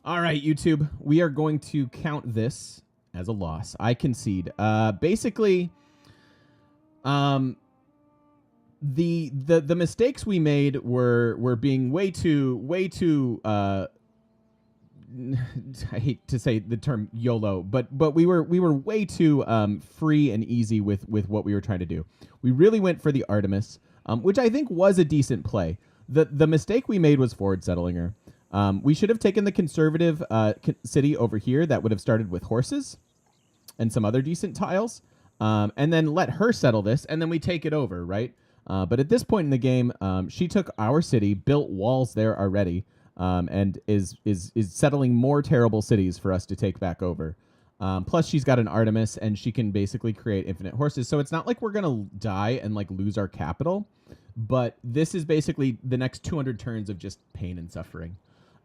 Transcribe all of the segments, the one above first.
All right, YouTube. We are going to count this as a loss. I concede. Basically, the mistakes we made were being way too I hate to say the term YOLO, but we were way too free and easy with what we were trying to do. We really went for the Artemis, which I think was a decent play. The mistake we made was forward settling her. We should have taken the conservative city over here that would have started with horses and some other decent tiles, and then let her settle this, and then we take it over, right? But at this point in the game, she took our city, built walls there already, and is settling more terrible cities for us to take back over. Plus, she's got an Artemis, and she can basically create infinite horses. So it's not like we're gonna die and like lose our capital, but this is basically the next 200 turns of just pain and suffering.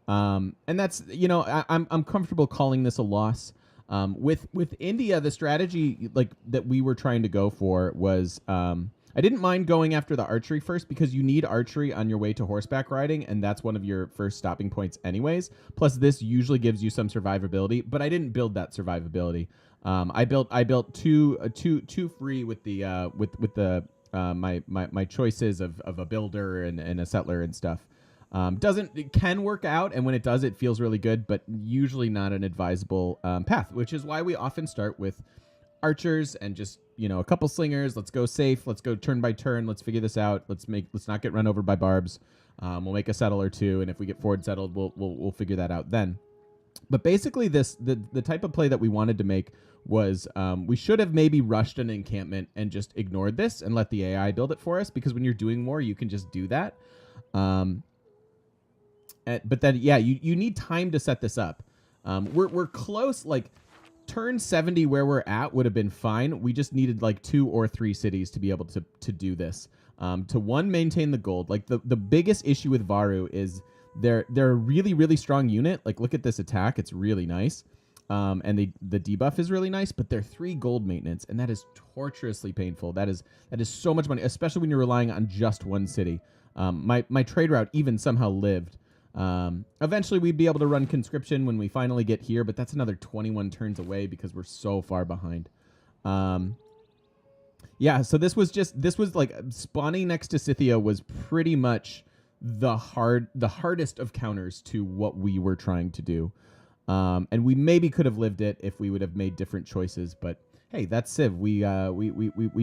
And that's, you know, I'm comfortable calling this a loss. With India, the strategy like that we were trying to go for was I didn't mind going after the archery first because you need archery on your way to horseback riding, and that's one of your first stopping points anyways. Plus, this usually gives you some survivability, but I didn't build that survivability. I built two free with the my choices of a builder and a settler and stuff. It can work out, and when it does, it feels really good, but usually not an advisable path, which is why we often start with archers and just, you know, a couple slingers. Let's go safe. Let's go turn by turn. Let's figure this out. Let's not get run over by barbs. We'll make a settle or two, and if we get forward settled, we'll figure that out then. But basically, the type of play that we wanted to make was we should have maybe rushed an encampment and just ignored this and let the AI build it for us, because when you're doing more, you can just do that. But then, yeah, you need time to set this up. We're close, like turn 70 where we're at would have been fine. We just needed like 2 or 3 cities to be able to do this. To one, maintain the gold. Like the biggest issue with Varu is they're a really, really strong unit. Like look at this attack. It's really nice. And the debuff is really nice, but they're 3 gold maintenance, and that is torturously painful. That is so much money, especially when you're relying on just one city. My trade route even somehow lived. Eventually we'd be able to run conscription when we finally get here, but that's another 21 turns away because we're so far behind. Yeah, so this was like spawning next to Scythia was pretty much the hardest of counters to what we were trying to do. And we maybe could have lived it if we would have made different choices, but hey, that's Civ. We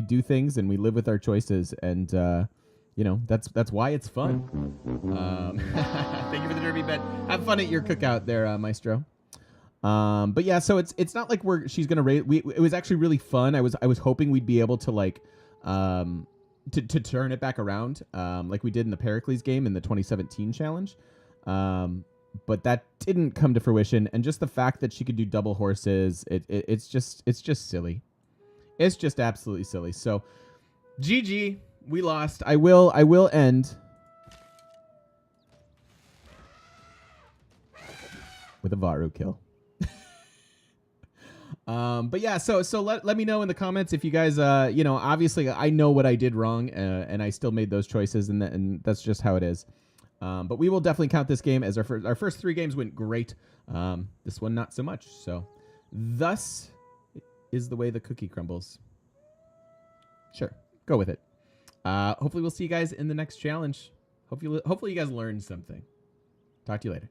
do things and we live with our choices, and you know, that's why it's fun. Thank you for the derby bet. Have fun at your cookout there, Maestro. But yeah, so it's not like she's gonna raise. It was actually really fun. I was hoping we'd be able to like to turn it back around, like we did in the Pericles game in the 2017 challenge. But that didn't come to fruition, and just the fact that she could do double horses, it's just silly. It's just absolutely silly. So, GG. We lost. I will end with a Varu kill. But yeah, so let me know in the comments if you guys, you know, obviously I know what I did wrong, and I still made those choices, and that's just how it is. But we will definitely count this game as our first 3 games went great. This one not so much. So thus is the way the cookie crumbles. Sure, go with it. Hopefully we'll see you guys in the next challenge. Hopefully you guys learned something. Talk to you later.